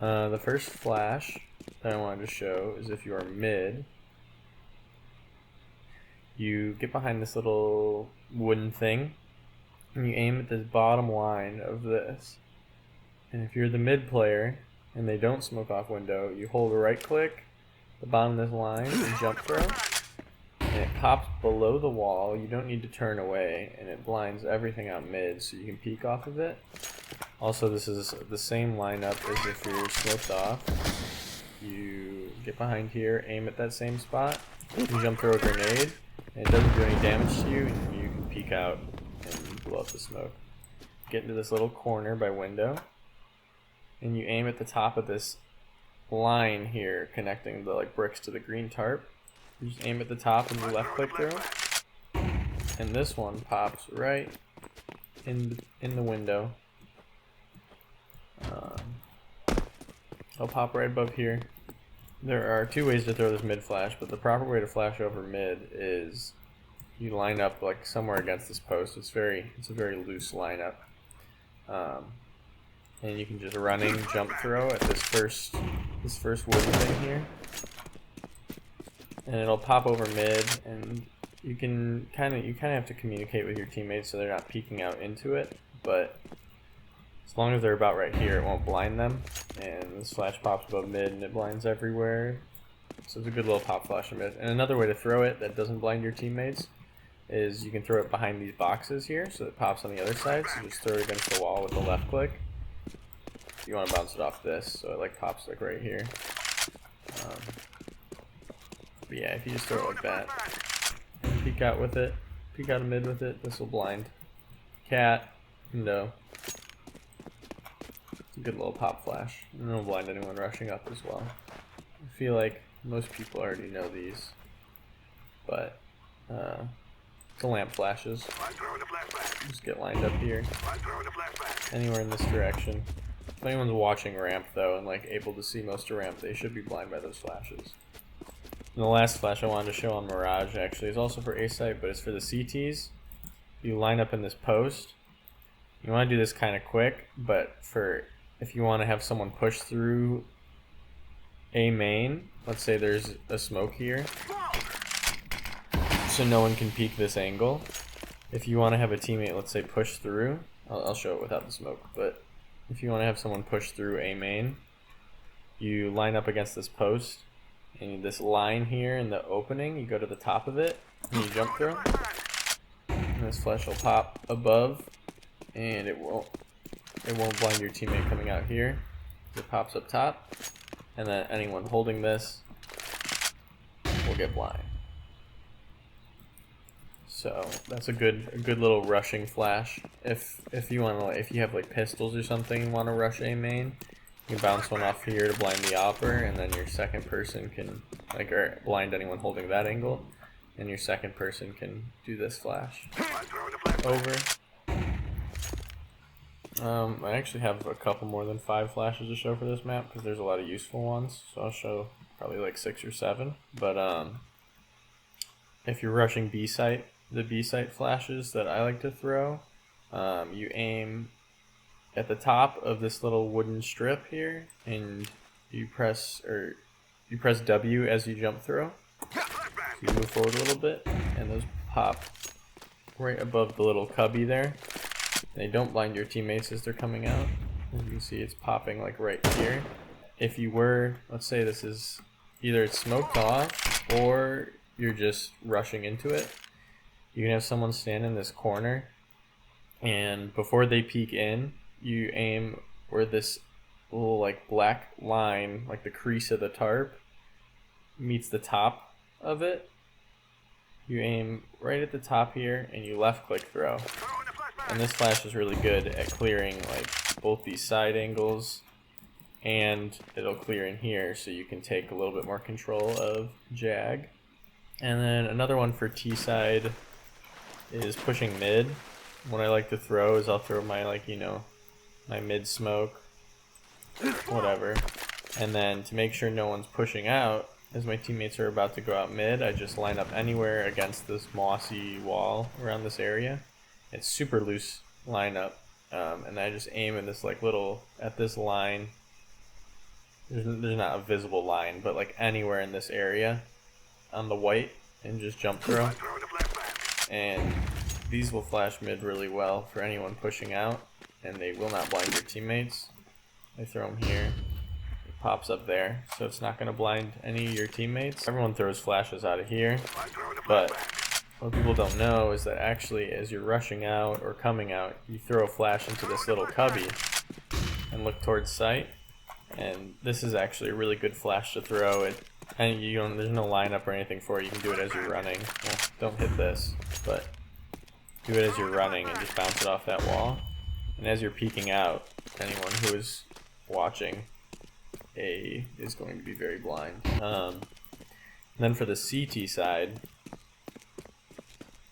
The first flash that I wanted to show is if you are mid, you get behind this little wooden thing and you aim at this bottom line of this. And if you're the mid player and they don't smoke off window, you hold a right click, the bottom of this line, and jump throw. And it pops below the wall. You don't need to turn away, and it blinds everything out mid so you can peek off of it. Also, this is the same lineup as if you're smoked off. You get behind here, aim at that same spot, you jump throw a grenade, and it doesn't do any damage to you, and you can peek out and blow up the smoke. Get into this little corner by window, and you aim at the top of this line here connecting the bricks to the green tarp. You just aim at the top and you left click through, and this one pops right in the window. It'll pop right above here. There are two ways to throw this mid flash, but the proper way to flash over mid is you line up somewhere against this post. It's a very loose lineup, and you can just running jump throw at this first wooden thing here, and it'll pop over mid. And you kind of have to communicate with your teammates so they're not peeking out into it, but as long as they're about right here, it won't blind them. And this flash pops above mid and it blinds everywhere. So it's a good little pop flash in mid. And another way to throw it that doesn't blind your teammates is you can throw it behind these boxes here so it pops on the other side. So just throw it against the wall with the left click. You want to bounce it off this, so it pops right here. But yeah, if you just throw it like that, and peek out with it, peek out of mid with it, this will blind. Cat, no. Good little pop flash, and it'll blind anyone rushing up as well. I feel like most people already know these, but the lamp flashes. Just get lined up here, anywhere in this direction. If anyone's watching ramp though and able to see most of ramp, they should be blind by those flashes. And the last flash I wanted to show on Mirage actually is also for A site, but it's for the CTs. You line up in this post. You want to do this kind of quick, but if you want to have someone push through a main, let's say there's a smoke here, so no one can peek this angle. If you want to have a teammate, let's say, push through, I'll show it without the smoke, but if you want to have someone push through a main, you line up against this post, and this line here in the opening, you go to the top of it, and you jump through, and this flash will pop above, and it won't blind your teammate coming out here. It pops up top, and then anyone holding this will get blind. So that's a good little rushing flash. If you want to if you have pistols or something and want to rush a main, you can bounce one off here to blind the opper, and then your second person can or blind anyone holding that angle, and your second person can do this flash over. I actually have a couple more than 5 flashes to show for this map because there's a lot of useful ones, so I'll show probably 6 or 7. But if you're rushing B site, the B site flashes that I like to throw, you aim at the top of this little wooden strip here, and you press W as you jump throw. So you move forward a little bit, and those pop right above the little cubby there. They don't blind your teammates as they're coming out. As you can see, it's popping right here. If you were, let's say this is either it's smoked off or you're just rushing into it, you can have someone stand in this corner, and before they peek in, you aim where this little black line, the crease of the tarp, meets the top of it. You aim right at the top here, and you left click throw. And this flash is really good at clearing both these side angles, and it'll clear in here so you can take a little bit more control of Jag. And then another one for T side is pushing mid. What I like to throw is I'll throw my my mid smoke, whatever, and then to make sure no one's pushing out as my teammates are about to go out mid, I just line up anywhere against this mossy wall around this area. It's super loose lineup, and I just aim at this at this line there's not a visible line, but like anywhere in this area on the white, and just jump throw. And these will flash mid really well for anyone pushing out, and they will not blind your teammates. I throw them here, it pops up there, so it's not going to blind any of your teammates. Everyone throws flashes out of here, but what people don't know is that actually as you're rushing out or coming out, you throw a flash into this little cubby and look towards sight, and this is actually a really good flash to throw it. And there's no lineup or anything for it. You can do it as you're running. Well, don't hit this, but do it as you're running and just bounce it off that wall. And as you're peeking out, anyone who is watching is going to be very blind. Then for the CT side,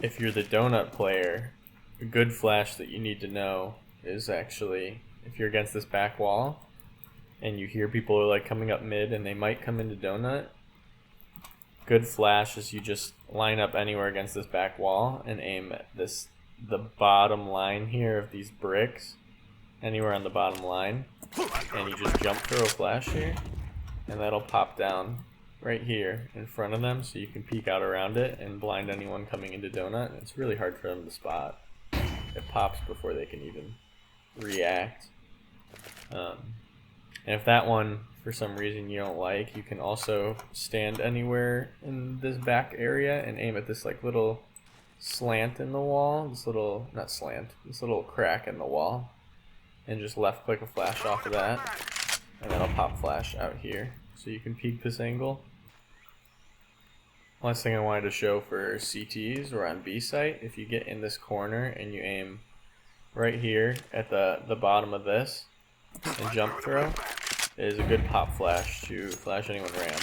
if you're the donut player, a good flash that you need to know is actually if you're against this back wall and you hear people are like coming up mid and they might come into donut, good flash is you just line up anywhere against this back wall and aim at the bottom line here of these bricks, anywhere on the bottom line, and you just jump throw a flash here, and that'll pop down right here in front of them, so you can peek out around it and blind anyone coming into donut. It's really hard for them to spot. It pops before they can even react. And if that one, for some reason, you don't like, you can also stand anywhere in this back area and aim at this like little slant in the wall, this little crack in the wall, and just left click a flash off of that, and then I'll pop flash out here. So you can peek this angle. Last thing I wanted to show for CTs or on B site, if you get in this corner and you aim right here at the bottom of this and jump throw, is a good pop flash to flash anyone ramp.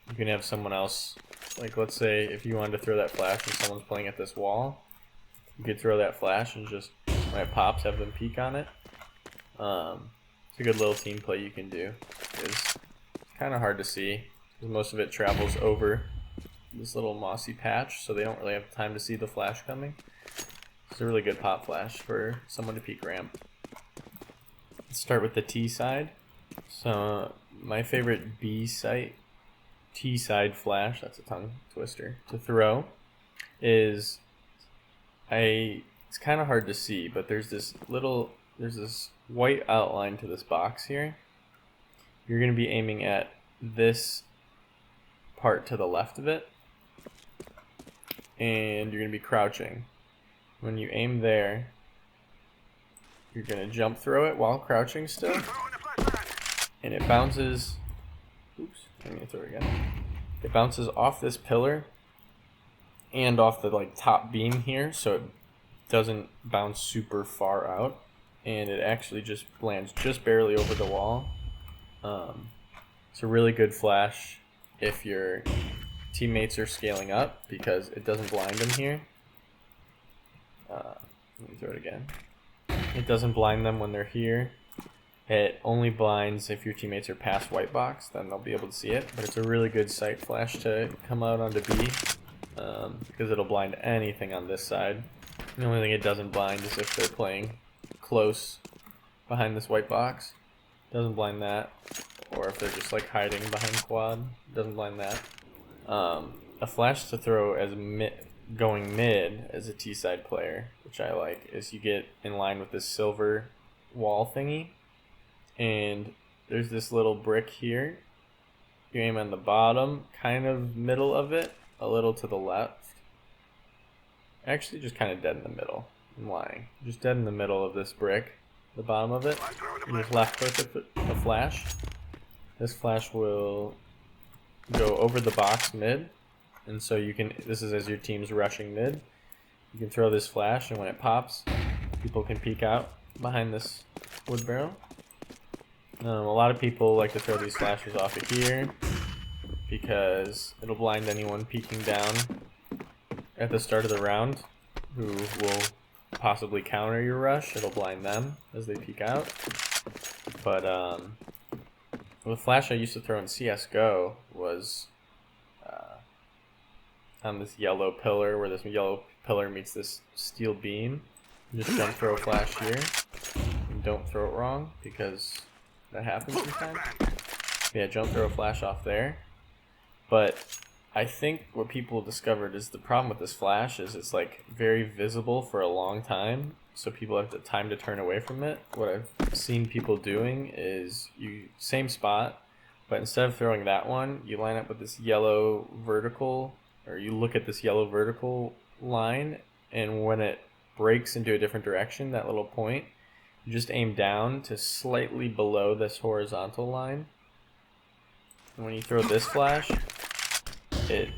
You can have someone else, like let's say if you wanted to throw that flash and someone's playing at this wall, you could throw that flash and just, when it pops, have them peek on it. It's a good little team play you can do. It's kind of hard to see because most of it travels over this little mossy patch, so they don't really have time to see the flash coming. It's a really good pop flash for someone to peek ramp. Let's start with the T side. So my favorite B site, T side flash, that's a tongue twister, to throw is, it's kind of hard to see, but there's this white outline to this box here. You're going to be aiming at this part to the left of it, and you're going to be crouching. When you aim there, you're going to jump throw it while crouching still, and it bounces, oops, I'm going to throw it again. It bounces off this pillar and off the like top beam here, so it doesn't bounce super far out, and it actually just lands just barely over the wall. It's a really good flash if your teammates are scaling up because it doesn't blind them here. Let me throw it again. It doesn't blind them when they're here. It only blinds if your teammates are past white box, then they'll be able to see it. But it's a really good sight flash to come out onto B because it'll blind anything on this side. The only thing it doesn't blind is if they're playing close behind this white box. It doesn't blind that. Or if they're just like hiding behind quad, it doesn't blind that. A flash to throw as going mid as a T side player, which I like, is you get in line with this silver wall thingy, and there's this little brick here. You aim on the bottom, kind of middle of it, a little to the left. Actually, just kind of dead in the middle. I'm lying. Just dead in the middle of this brick, the bottom of it. You just left click a flash. This flash will go over the box mid, and so you can, this is as your team's rushing mid, you can throw this flash, and when it pops, people can peek out behind this wood barrel. A lot of people like to throw these flashes off of here because it'll blind anyone peeking down at the start of the round who will possibly counter your rush. It'll blind them as they peek out. But the flash I used to throw in CSGO was on this yellow pillar, where this yellow pillar meets this steel beam. You just jump throw a flash here, and don't throw it wrong because that happens sometimes. Yeah, jump throw a flash off there. But I think what people discovered is the problem with this flash is it's like very visible for a long time, so people have the time to turn away from it. What I've seen people doing is same spot, but instead of throwing that one, you line up with this yellow vertical, or you look at this yellow vertical line, and when it breaks into a different direction, that little point, you just aim down to slightly below this horizontal line. And when you throw this flash, it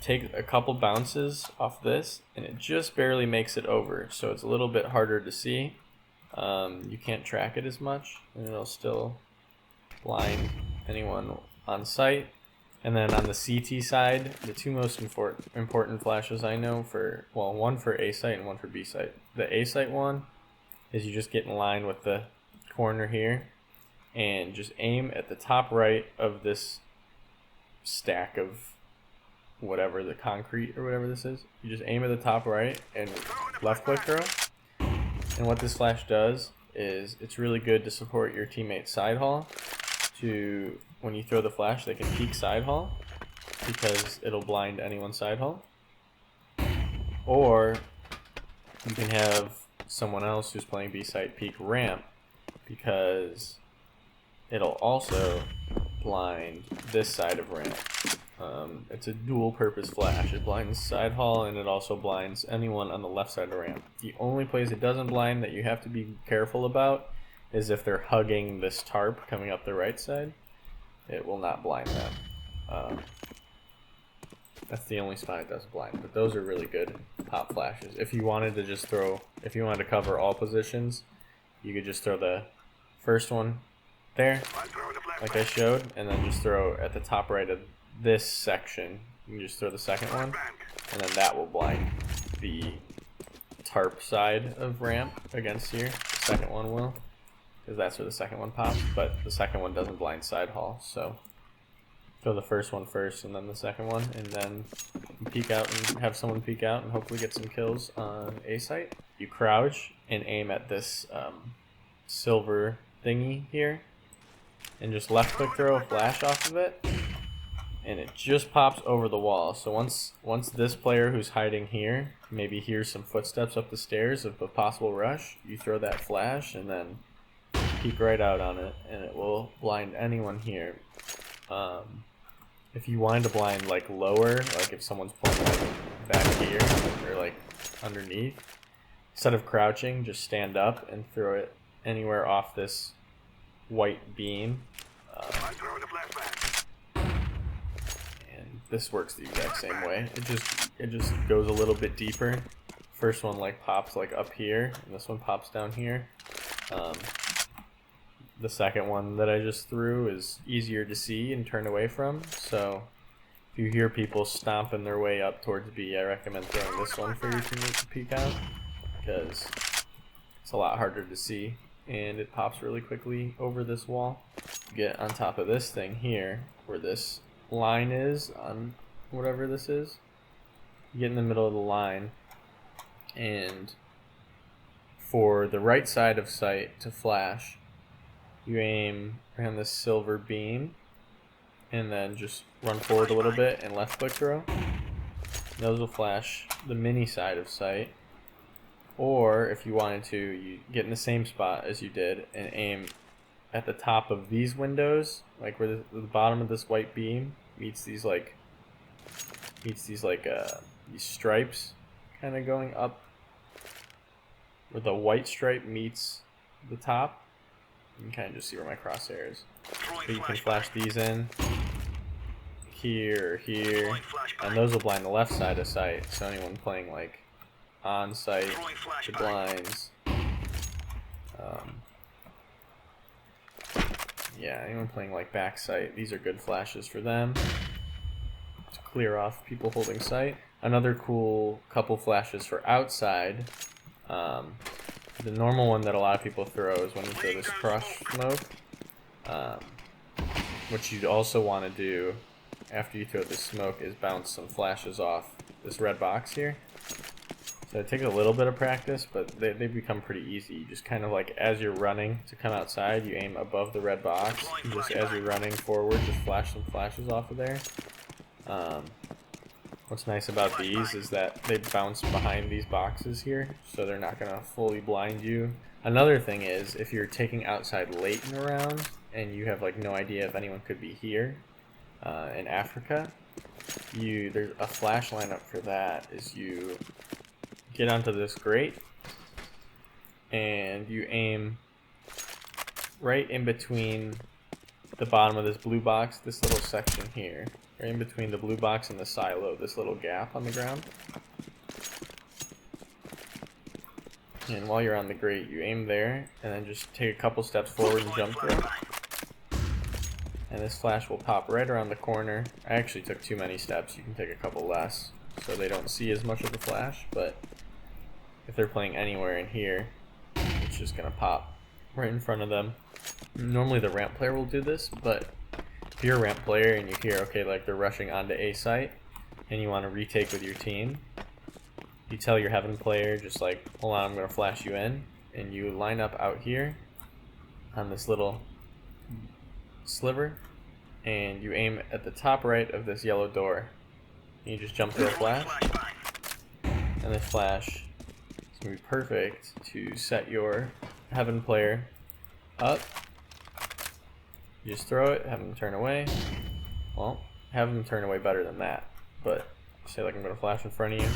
takes a couple bounces off this, and it just barely makes it over, so it's a little bit harder to see. You can't track it as much, and it'll still blind anyone on site. And then on the CT side, the two most important flashes I know for, well, one for A site and one for B site. The A site one is you just get in line with the corner here and just aim at the top right of this stack of whatever, the concrete or whatever this is. You just aim at the top right and left click throw. And what this flash does is it's really good to support your teammate's side haul. To when you throw the flash, they can peek side haul because it'll blind anyone's side haul. Or you can have someone else who's playing B site peek ramp because it'll also blind this side of ramp. It's a dual purpose flash. It blinds side haul and it also blinds anyone on the left side of the ramp. The only place it doesn't blind that you have to be careful about is if they're hugging this tarp coming up the right side. It will not blind them. That's the only spot it doesn't blind, but those are really good pop flashes. If you wanted to just throw, if you wanted to cover all positions, you could just throw the first one there, like I showed, and then just throw at the top right of this section. You can just throw the second one, and then that will blind the tarp side of ramp against here. The second one will, because that's where the second one pops, but the second one doesn't blind side haul, so throw the first one first and then the second one, and then peek out and have someone peek out and hopefully get some kills on A site. You crouch and aim at this silver thingy here and just left click throw a flash off of it, and it just pops over the wall. So once this player who's hiding here maybe hears some footsteps up the stairs of a possible rush, you throw that flash and then peek right out on it, and it will blind anyone here. If you wanted to blind like lower, like if someone's pulling like back here or like underneath, instead of crouching, just stand up and throw it anywhere off this white beam. And this works the exact same way. It just goes a little bit deeper. First one like pops like up here, and this one pops down here. The second one that I just threw is easier to see and turn away from, so if you hear people stomping their way up towards B, I recommend throwing this one for your teammate to peek out, because it's a lot harder to see and it pops really quickly over this wall. Get on top of this thing here, where this line is on whatever this is. You get in the middle of the line, and for the right side of sight to flash, you aim around this silver beam and then just run forward a little bit and left click throw. Those will flash the mini side of sight. Or if you wanted to, you get in the same spot as you did and aim at the top of these windows, like where the bottom of this white beam meets these stripes kind of going up, where the white stripe meets the top. You can kind of just see where my crosshair is. But you can flash these in here or here, and those will blind the left side of sight. So anyone playing like on site, the blinds. Yeah, anyone playing like back sight, these are good flashes for them to clear off people holding sight. Another cool couple flashes for outside. The normal one that a lot of people throw is when you throw this crush smoke. What you'd also want to do after you throw this smoke is bounce some flashes off this red box here. So it takes a little bit of practice, but they become pretty easy. You just kind of like, as you're running to come outside, you aim above the red box. And just as you're running forward, just flash some flashes off of there. What's nice about these is that they bounce behind these boxes here, so they're not going to fully blind you. Another thing is, if you're taking outside late in the round, and you have like no idea if anyone could be here in Africa, there's a flash lineup for that. Is you get onto this grate and you aim right in between the bottom of this blue box, this little section here, right in between the blue box and the silo, this little gap on the ground. And while you're on the grate, you aim there and then just take a couple steps forward and jump through. And this flash will pop right around the corner. I actually took too many steps. You can take a couple less so they don't see as much of the flash, but if they're playing anywhere in here, it's just gonna pop right in front of them. Normally the ramp player will do this, but if you're a ramp player and you hear, okay, like they're rushing onto A site and you want to retake with your team, you tell your heaven player, just like, hold on, I'm gonna flash you in, and you line up out here on this little sliver and you aim at the top right of this yellow door. You just jump through a flash, and this flash is going to be perfect to set your heaven player up. You just throw it, have them turn away. Well, have them turn away better than that, but say like I'm going to flash in front of you.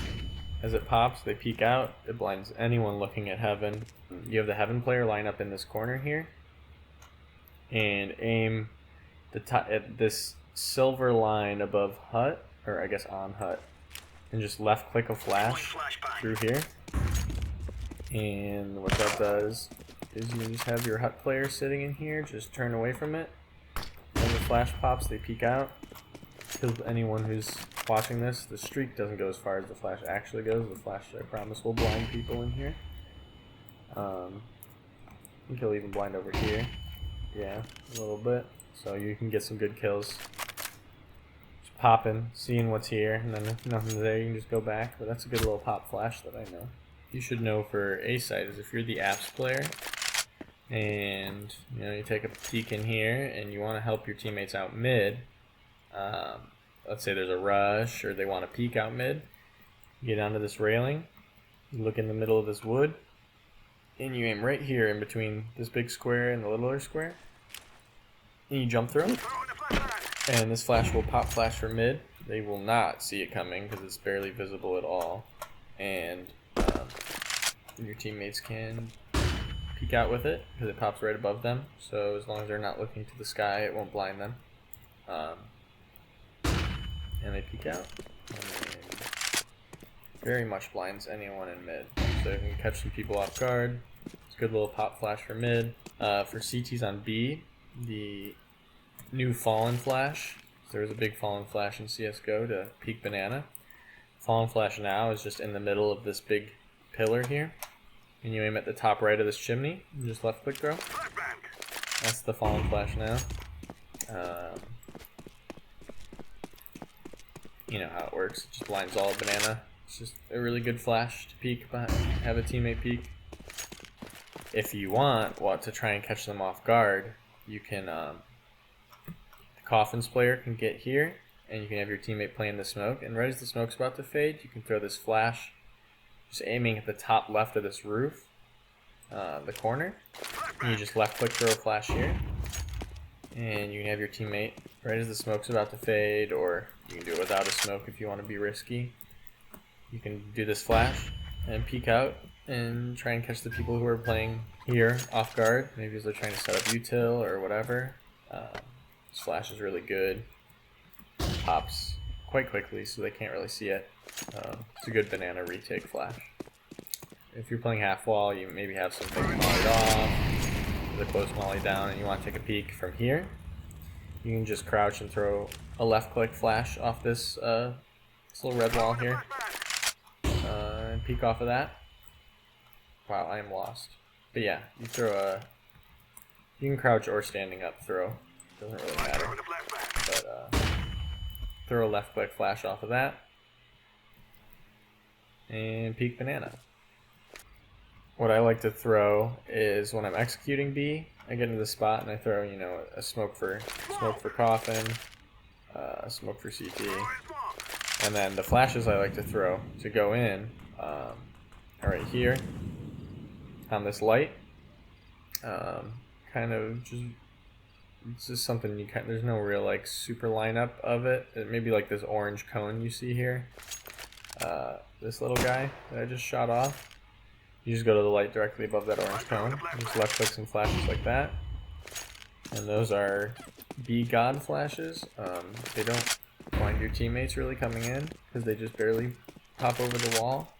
As it pops, they peek out, it blinds anyone looking at heaven. You have the heaven player line up in this corner here and aim at this silver line above hut, or I guess on hut, and just left click a flash through here. And what that does is you just have your hut player sitting in here, just turn away from it. When the flash pops, they peek out. Kills anyone who's watching this. The streak doesn't go as far as the flash actually goes. The flash, I promise, will blind people in here. I think he'll even blind over here. Yeah, a little bit. So you can get some good kills. Just popping, seeing what's here, and then if nothing's there, you can just go back. But that's a good little pop flash that I know. You should know for A site is if you're the apps player, and you take a peek in here, and you want to help your teammates out mid. Let's say there's a rush, or they want to peek out mid. You get onto this railing, you look in the middle of this wood, and you aim right here in between this big square and the littler square. And you jump through, and this flash will pop flash for mid. They will not see it coming because it's barely visible at all, and your teammates can peek out with it because it pops right above them. So as long as they're not looking to the sky, it won't blind them. And they peek out, and very much blinds anyone in mid. So you can catch some people off guard. It's a good little pop flash for mid. For CTs on B, the new Fallen Flash. There was a big Fallen Flash in CSGO to peek banana. Fallen Flash now is just in the middle of this big pillar here. And you aim at the top right of this chimney and just left click throw. That's the Fallen Flash now. You know how it works. It just blinds all of banana. It's just a really good flash to peek, but have a teammate peek. If you want to try and catch them off guard, you can, the Coffins player can get here, and you can have your teammate play in the smoke, and right as the smoke's about to fade, you can throw this flash, just aiming at the top left of this roof, the corner, and you just left click throw a flash here, and you can have your teammate, right as the smoke's about to fade, or you can do it without a smoke if you want to be risky. You can do this flash and peek out and try and catch the people who are playing here off guard, maybe as they're trying to set up util or whatever. This flash is really good. Pops quite quickly so they can't really see it. It's a good banana retake flash. If you're playing half wall, you maybe have something mollied off, the close molly down, and you want to take a peek from here. You can just crouch and throw a left click flash off this, this little red wall here, and peek off of that. Wow, I am lost. But yeah, you can crouch or standing up throw. Doesn't really matter. But throw a left click flash off of that. and peek banana. What I like to throw is when I'm executing B, I get into the spot and I throw, you know, a smoke for coffin, smoke for CT, and then the flashes I like to throw to go in are right here on this light. Kind of just, it's just something you there's no real like super lineup of it. It may be like this orange cone you see here. This little guy that I just shot off. You just go to the light directly above that orange cone. Just left click some flashes like that. And those are B God flashes. They don't blind your teammates really coming in because they just barely pop over the wall.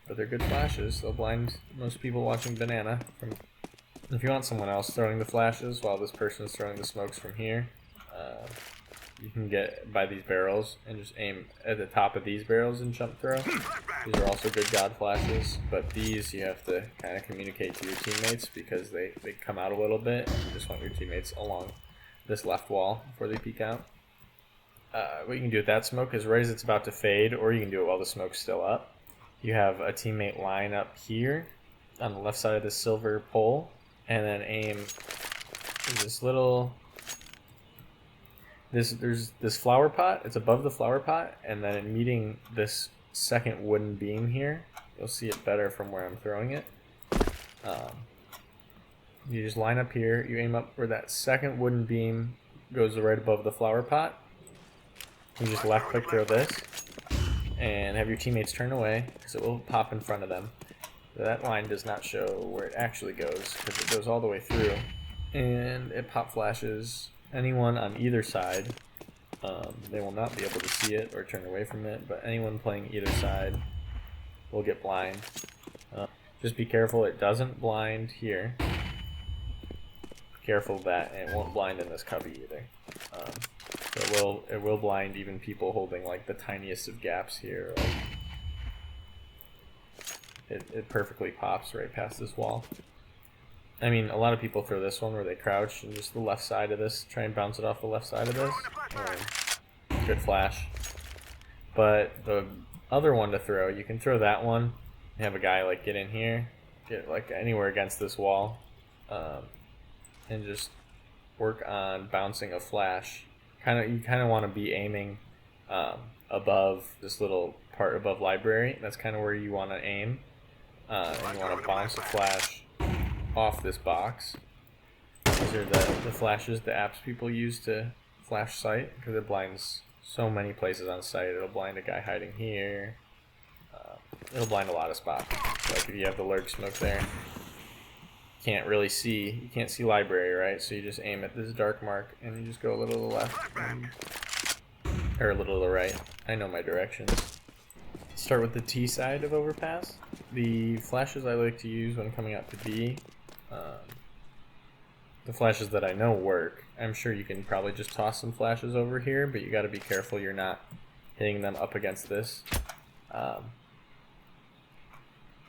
But they're good flashes. They'll blind most people watching banana. If you want someone else throwing the flashes while this person is throwing the smokes from here, you can get by these barrels and just aim at the top of these barrels and jump throw. These are also good God flashes, but these you have to kind of communicate to your teammates because they come out a little bit and you just want your teammates along this left wall before they peek out. What you can do with that smoke is right as it's about to fade, or you can do it while the smoke's still up. You have a teammate line up here on the left side of this silver pole and then aim this little... There's this flower pot, it's above the flower pot, and then in meeting this second wooden beam here, you'll see it better from where I'm throwing it. You just line up here, you aim up where that second wooden beam goes right above the flower pot. You just left click throw this, and have your teammates turn away, because it will pop in front of them. That line does not show where it actually goes, because it goes all the way through, and it pop flashes anyone on either side. They will not be able to see it or turn away from it, but anyone playing either side will get blind. Just be careful it doesn't blind here. Be careful that it won't blind in this cubby either. It will blind even people holding like the tiniest of gaps here. Like, it perfectly pops right past this wall. I mean, a lot of people throw this one where they crouch and just the left side of this, try and bounce it off the left side of this. Good flash. But the other one to throw, you can throw that one, and have a guy like get in here, get like anywhere against this wall, and just work on bouncing a flash. You kind of want to be aiming above this little part above library. That's kind of where you want to aim, and you want to bounce a flash off this box. These are the flashes the apps people use to flash sight, because it blinds so many places on site. It'll blind a guy hiding here. It'll blind a lot of spots. Like if you have the lurk smoke there, you can't see library, right? So you just aim at this dark mark and you just go a little to the left or a little to the right. I know my directions. Start with the T side of Overpass. The flashes I like to use when coming out to B, the flashes that I know work. I'm sure you can probably just toss some flashes over here, but you got to be careful you're not hitting them up against this.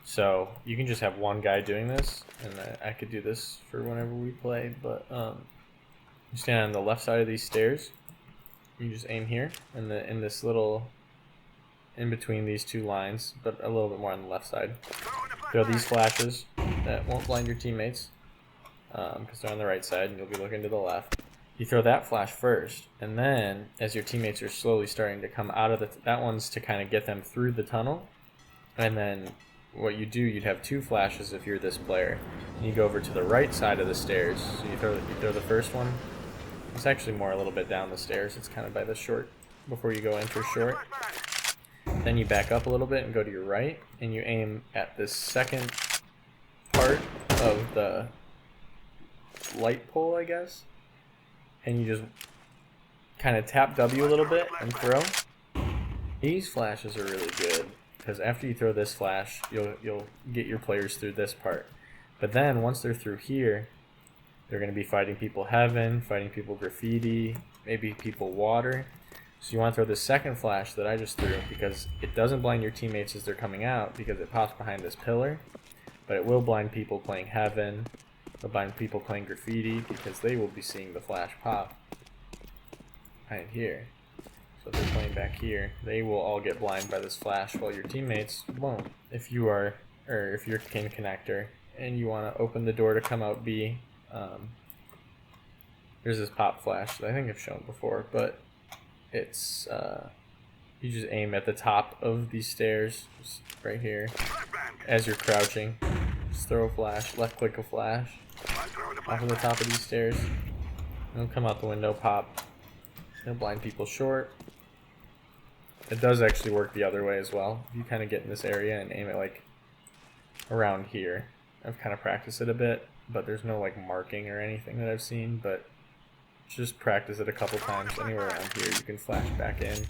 So you can just have one guy doing this, and I could do this for whenever we play, but you stand on the left side of these stairs, you just aim here, in this little, in between these two lines, but a little bit more on the left side. Throw these flashes that won't blind your teammates, because they're on the right side and you'll be looking to the left. You throw that flash first, and then as your teammates are slowly starting to come out of that one's to kind of get them through the tunnel, and then what you do, you'd have two flashes if you're this player, and you go over to the right side of the stairs. So you throw the first one. It's actually more a little bit down the stairs. It's kind of by the short before you go in for short. Then you back up a little bit and go to your right, and you aim at this second part of the light pole, I guess, and you just kind of tap W a little bit and throw. These flashes are really good, because after you throw this flash, you'll get your players through this part. But then once they're through here, they're going to be fighting people heaven, fighting people graffiti, maybe people water. So you want to throw this second flash that I just threw, because it doesn't blind your teammates as they're coming out, because it pops behind this pillar, but it will blind people playing heaven. It'll blind people playing graffiti, because they will be seeing the flash pop behind here. So if they're playing back here, they will all get blind by this flash while your teammates won't. If you are, or if you're king connector and you want to open the door to come out B, there's this pop flash that I think I've shown before, but it's you just aim at the top of these stairs, just right here, as you're crouching. Just throw a flash, left click a flash off of the top of these stairs. It'll come out the window, pop. It'll blind people short. It does actually work the other way as well. If you kind of get in this area and aim it like around here. I've kind of practiced it a bit, but there's no like marking or anything that I've seen, but just practice it a couple times. Anywhere around here you can flash back in.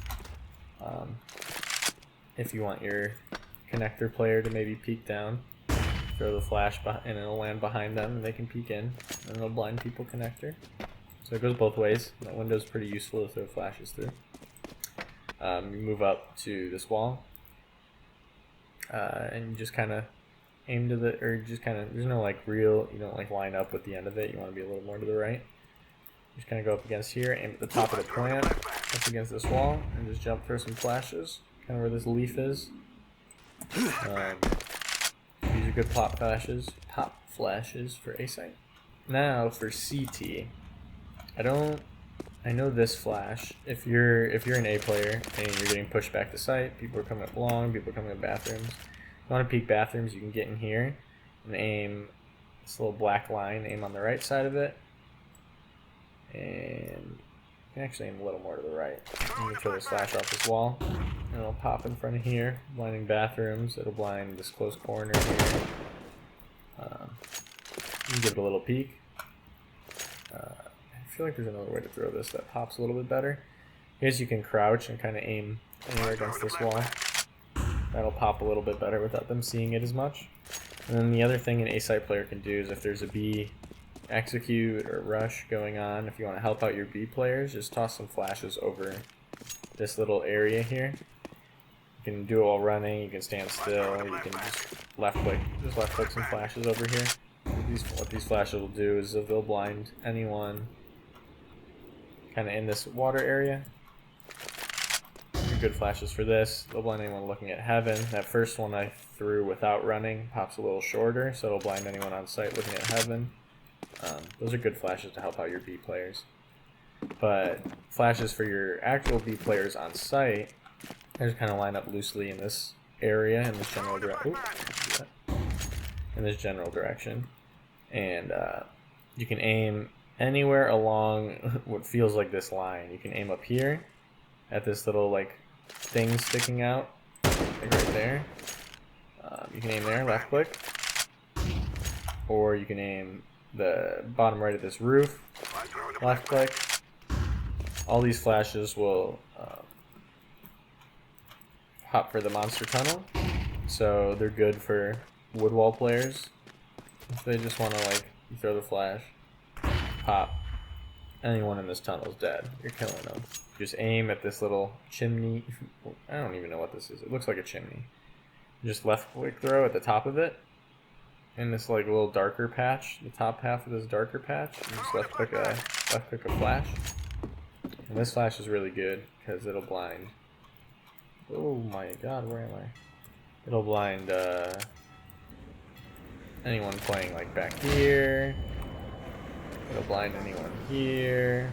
If you want your connector player to maybe peek down, throw the flash and it'll land behind them and they can peek in and it'll blind people connector. So it goes both ways. That window's pretty useful to throw flashes through. You move up to this wall and you just kind of aim to the, or just kind of, there's no like real, you don't like line up with the end of it. You want to be a little more to the right. Just kind of go up against here, aim at the top of the plant, up against this wall, and just jump through some flashes, kind of where this leaf is. These are good pop flashes for A site. Now for CT, I know this flash. If you're an A player and you're getting pushed back to site, people are coming up long, people are coming up bathrooms. If you want to peek bathrooms, you can get in here and aim this little black line, aim on the right side of it. And you can actually aim a little more to the right. You can throw this flash off this wall, and it'll pop in front of here, blinding bathrooms. It'll blind this close corner here. You can give it a little peek. I feel like there's another way to throw this that pops a little bit better. Here's you can crouch and kind of aim anywhere against this wall. That'll pop a little bit better without them seeing it as much. And then the other thing an A-site player can do is if there's a B execute or rush going on, if you want to help out your B players, just toss some flashes over this little area here. You can do it while running, you can stand still, you can just left click some flashes over here. What these flashes will do is they'll blind anyone kind of in this water area. Good flashes for this. They'll blind anyone looking at heaven. That first one I threw without running pops a little shorter, so it'll blind anyone on site looking at heaven. Those are good flashes to help out your B players. But flashes for your actual B players on site, I just kind of line up loosely in this area, in this general direction. And you can aim anywhere along what feels like this line. You can aim up here at this little like thing sticking out, like right there. You can aim there, left click, or you can aim the bottom right of this roof, left click. All these flashes will hop for the monster tunnel, so they're good for wood wall players. If they just want to like, you throw the flash, pop, anyone in this tunnel is dead. You're killing them. Just aim at this little chimney. I don't even know what this is. It looks like a chimney. Just left click throw at the top of it. In this like little darker patch, the top half of this darker patch, you just left click a flash. And this flash is really good because it'll blind. Oh my god, where am I? It'll blind anyone playing like back here. It'll blind anyone here.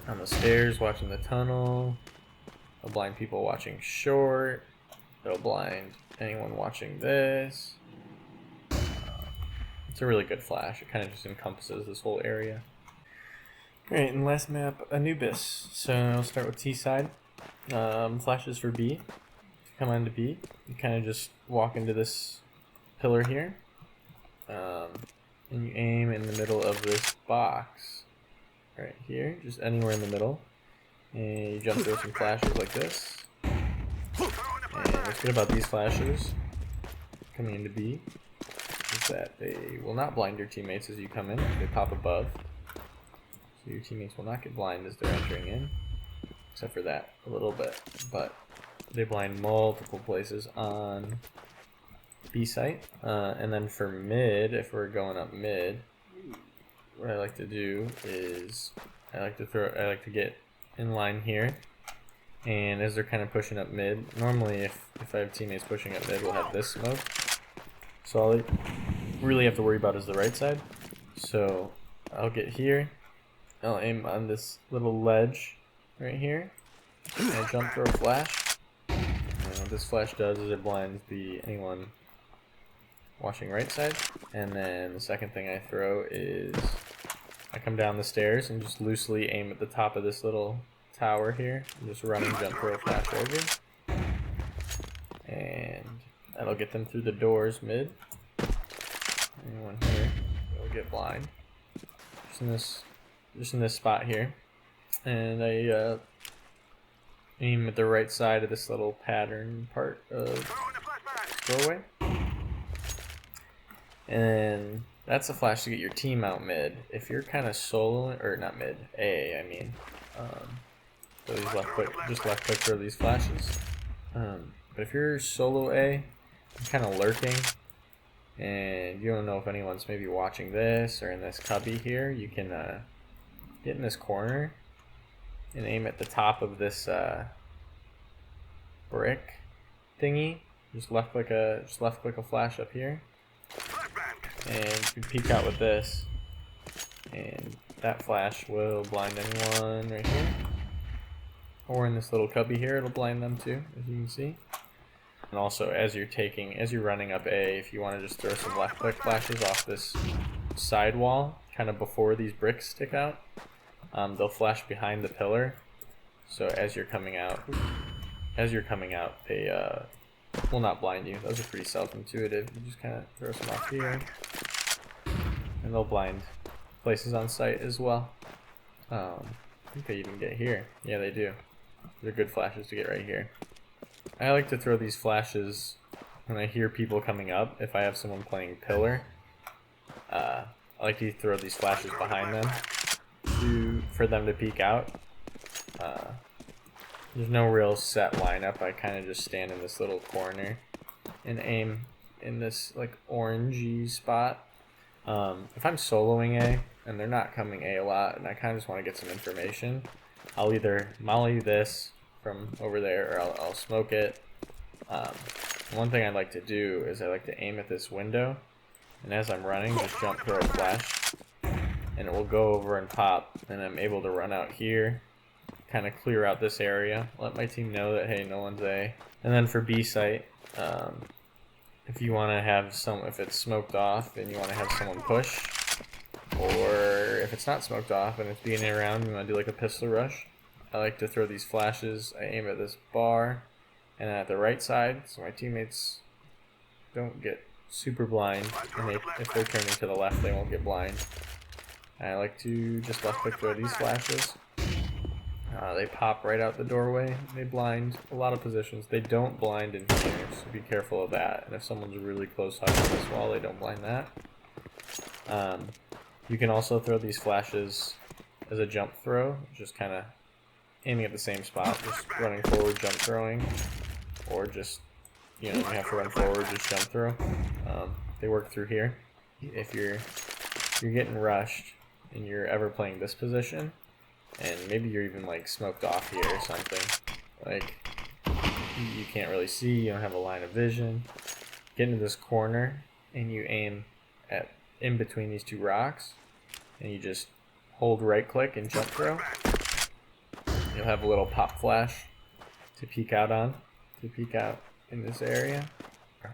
On the stairs watching the tunnel. It'll blind people watching short. It'll blind anyone watching this. It's a really good flash. It kind of just encompasses this whole area. Alright, and last map, Anubis. So I'll start with T side. Flashes for B. Come on to B. You kind of just walk into this pillar here. And you aim in the middle of this box. Right here, just anywhere in the middle. And you jump through some flashes like this. And what's good about these flashes, coming into B, is that they will not blind your teammates as you come in. They pop above. So your teammates will not get blind as they're entering in. Except for that, a little bit. But they blind multiple places on B site. And then for mid, if we're going up mid, what I like to do is I like to get in line here And as they're kind of pushing up mid, normally if I have teammates pushing up mid, we'll have this smoke. So all I really have to worry about is the right side. So I'll get here, I'll aim on this little ledge right here, and I jump throw flash. And what this flash does is it blinds anyone watching right side. And then the second thing I throw is I come down the stairs and just loosely aim at the top of this little tower here. I'm just running jump throw flash over. And that'll get them through the doors mid. Anyone here will get blind. Just in this spot here. And I aim at the right side of this little pattern part of doorway. And that's a flash to get your team out mid. If you're kind of soloing, or not mid, A, I mean. So these just left click for these flashes. But if you're solo A, you're kind of lurking, and you don't know if anyone's maybe watching this or in this cubby here, you can get in this corner and aim at the top of this brick thingy. Just left click a flash up here, and you peek out with this, and that flash will blind anyone right here, or in this little cubby here, it'll blind them too, as you can see. And also, as you're running up A, if you want to just throw some left click flashes off this side wall, kind of before these bricks stick out, they'll flash behind the pillar. So as you're coming out, they will not blind you. Those are pretty self-intuitive. You just kind of throw some off here, and they'll blind places on site as well. I think they even get here. Yeah, they do. They're good flashes to get right here. I like to throw these flashes when I hear people coming up. If I have someone playing pillar, I like to throw these flashes behind them for them to peek out. There's no real set lineup. I kind of just stand in this little corner and aim in this like orangey spot. If I'm soloing A and they're not coming A a lot, and I kind of just want to get some information, I'll either molly this from over there, or I'll smoke it. One thing I like to do is I like to aim at this window, and as I'm running, just jump throw a flash, and it will go over and pop, and I'm able to run out here, kind of clear out this area, let my team know that, hey, no one's A. And then for B site, if you want to have if it's smoked off and you want to have someone push, or if it's not smoked off and it's beginning around, you want to do like a pistol rush, I like to throw these flashes. I aim at this bar and at the right side, so my teammates don't get super blind, and if they're turning to the left, they won't get blind. And I like to just left click throw these flashes. They pop right out the doorway. They blind a lot of positions. They don't blind in here, so be careful of that. And if someone's really close hugging this wall, they don't blind that. You can also throw these flashes as a jump throw, just kind of aiming at the same spot, just running forward, jump throwing, or just, you have to run forward, just jump throw. They work through here. If you're getting rushed and you're ever playing this position, and maybe you're even like smoked off here or something, like you can't really see, you don't have a line of vision, get into this corner and you aim at in between these two rocks, and you just hold right click and jump throw. You'll have a little pop flash to peek out in this area.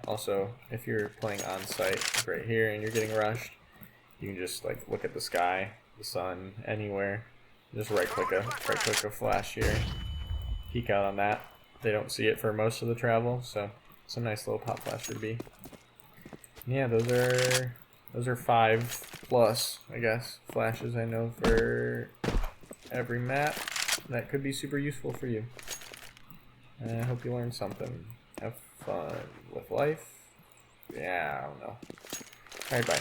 Also, if you're playing on site right here and you're getting rushed, you can just like look at the sky, the sun, anywhere. Just right click a flash here, peek out on that. They don't see it for most of the travel, so it's a nice little pop flash for B. Yeah, those are 5+ I guess flashes I know for every map that could be super useful for you. And I hope you learned something. Have fun with life. Yeah, I don't know. Alright, bye.